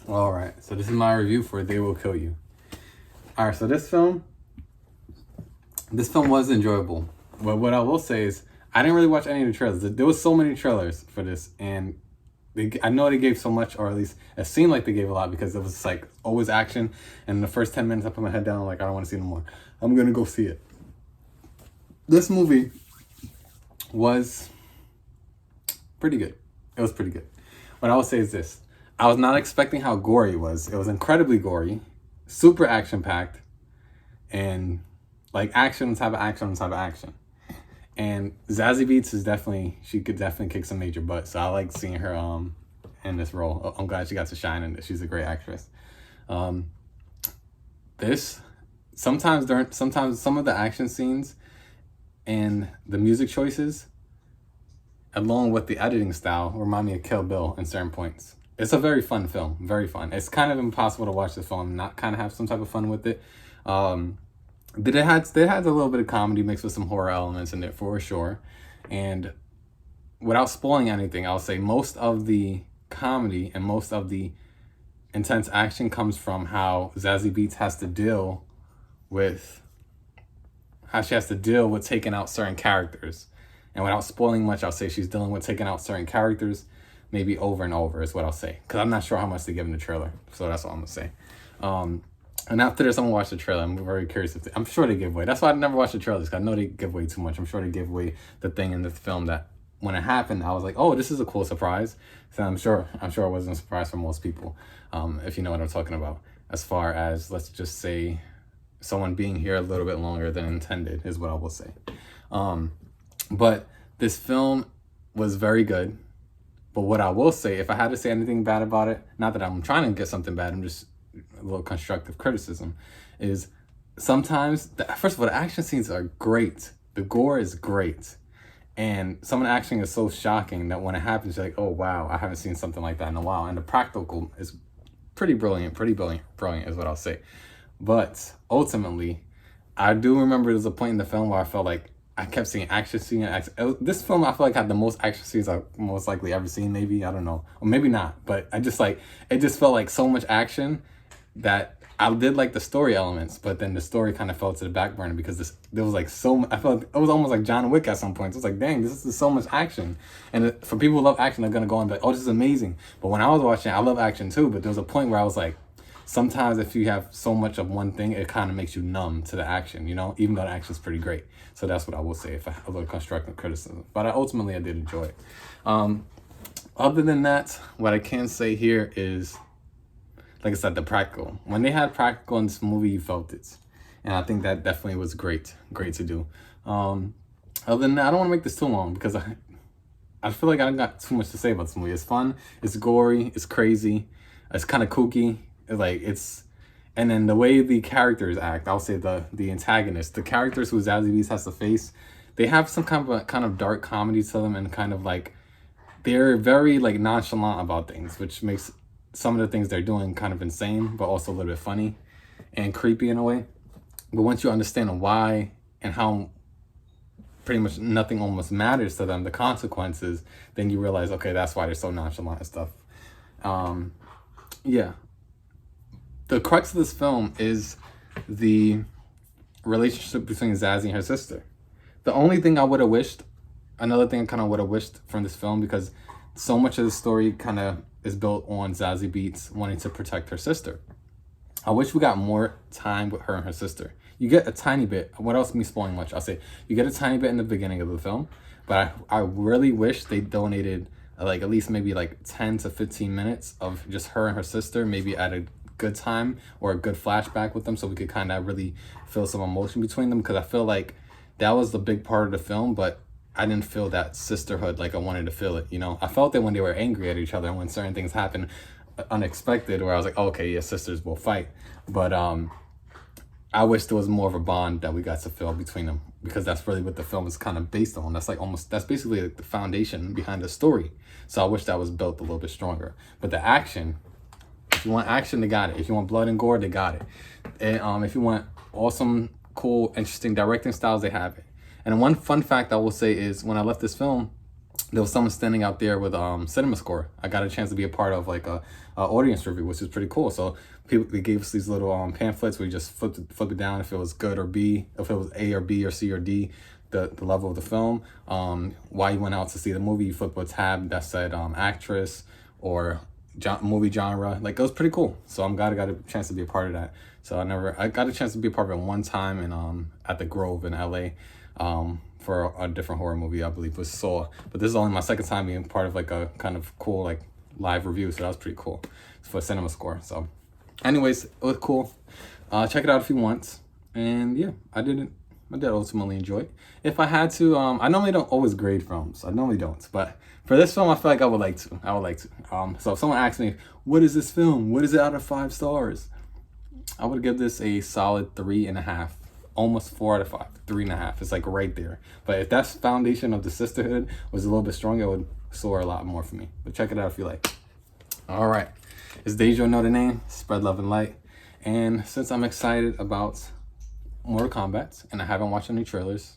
All right, so this is my review for They Will Kill You. All right, so this film was enjoyable. But what I will say is, I didn't really watch any of the trailers. There was so many trailers for this, and I know they gave so much, or at least it seemed like they gave a lot because it was like always action. And in the first 10 minutes, I put my head down, like I don't want to see no more. I'm gonna go see it. This movie was pretty good. It was pretty good. What I will say is this: I was not expecting how gory it was. It was incredibly gory, super action packed, and like action on top of action on top of action. And Zazie Beetz is she could definitely kick some major butt. So I like seeing her in this role. I'm glad she got to shine in this. She's a great actress. This sometimes some of the action scenes and the music choices, along with the editing style, remind me of Kill Bill in certain points. It's a very fun film, very fun. It's kind of impossible to watch this film and not kind of have some type of fun with it. But it had a little bit of comedy mixed with some horror elements in it for sure. And without spoiling anything, I'll say most of the comedy and most of the intense action comes from how Zazie Beetz has to deal with taking out certain characters. And without spoiling much, I'll say she's dealing with taking out certain characters maybe over and over is what I'll say. Because I'm not sure how much they give in the trailer. So that's all I'm going to say. And after this, I'm going to watch the trailer. I'm very curious. I'm sure they give away. That's why I never watched the trailers, because I know they give away too much. I'm sure they give away the thing in the film that when it happened, I was like, oh, this is a cool surprise. So I'm sure it wasn't a surprise for most people, if you know what I'm talking about. As far as, let's just say, someone being here a little bit longer than intended is what I will say. But this film was very good. But what I will say, if I had to say anything bad about it, not that I'm trying to get something bad, I'm just a little constructive criticism, is sometimes, first of all, the action scenes are great. The gore is great. And some of the action is so shocking that when it happens, you're like, oh, wow, I haven't seen something like that in a while. And the practical is pretty brilliant is what I'll say. But ultimately, I do remember there's a point in the film where I felt like I kept seeing action scenes. This film, I feel like, had the most action scenes I've most likely ever seen, maybe. I don't know. Or maybe not. But it just felt like so much action that I did like the story elements, but then the story kind of fell to the back burner because there was like I felt like it was almost like John Wick at some point. It was like, dang, this is so much action. And for people who love action, they're going to go and be like, oh, this is amazing. But when I was watching, I love action too, but there was a point where I was like, sometimes if you have so much of one thing, it kind of makes you numb to the action, even though the action's pretty great. So that's what I will say, if I have a little constructive criticism. But ultimately, I did enjoy it. Other than that, what I can say here is, like I said, the practical. When they had practical in this movie, you felt it. And I think that definitely was great to do. Other than that, I don't want to make this too long because I feel like I got too much to say about this movie. It's fun, it's gory, it's crazy, it's kind of kooky. And then the way the characters act, I'll say the antagonists, the characters who Zazie Beetz has to face, they have some kind of dark comedy to them, and kind of like, they're very like nonchalant about things, which makes some of the things they're doing kind of insane, but also a little bit funny and creepy in a way. But once you understand why and how pretty much nothing almost matters to them, the consequences, then you realize, okay, that's why they're so nonchalant and stuff. Yeah. The crux of this film is the relationship between Zazie and her sister. The only thing I would have wished, another thing I kind of would have wished from this film, because so much of the story kind of is built on Zazie Beetz wanting to protect her sister. I wish we got more time with her and her sister. You get a tiny bit. What else me spoiling much? I'll say you get a tiny bit in the beginning of the film, but I really wish they donated like at least maybe like 10 to 15 minutes of just her and her sister, maybe at a good time or a good flashback with them, so we could kind of really feel some emotion between them, because I feel like that was the big part of the film, but I didn't feel that sisterhood like I wanted to feel it, I felt it when they were angry at each other and when certain things happened unexpected, where I was like, oh, okay, yeah, sisters will fight. But I wish there was more of a bond that we got to feel between them, because that's really what the film is kind of based on. That's basically like the foundation behind the story. So I wish that was built a little bit stronger. But the action, if you want action, they got it. If you want blood and gore, they got it. And if you want awesome, cool, interesting directing styles, they have it. And one fun fact I will say is, when I left this film, there was someone standing out there with Cinema Score. I got a chance to be a part of like a audience review, which is pretty cool. So people, they gave us these little pamphlets where you just flip it down if it was good or B, if it was A or B or C or D, the level of the film. Why you went out to see the movie, you flip a tab that said actress or movie genre. Like, it was pretty cool. So I'm glad I got a chance to be a part of that. So I got a chance to be a part of it one time in at the Grove in LA. For a different horror movie, I believe was Saw. But this is only my second time being part of like a kind of cool like live review, so that was pretty cool for Cinema Score. So anyways, it was cool. Check it out if you want. And yeah, I did ultimately enjoy it. If I had to, I normally don't always grade films. I normally don't, but for this film, I feel like I would like to. So if someone asks me, what is this film? What is it out of 5 stars? I would give this a solid 3.5. Almost 4 out of 5, 3.5. It's like right there. But if that foundation of the sisterhood was a little bit stronger, it would soar a lot more for me. But check it out if you like. All right, it's Dejo, know the name. Spread love and light. And since I'm excited about Mortal Kombat and I haven't watched any trailers,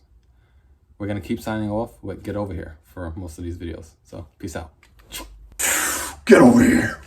we're gonna keep signing off with Get Over Here for most of these videos. So peace out. Get over here.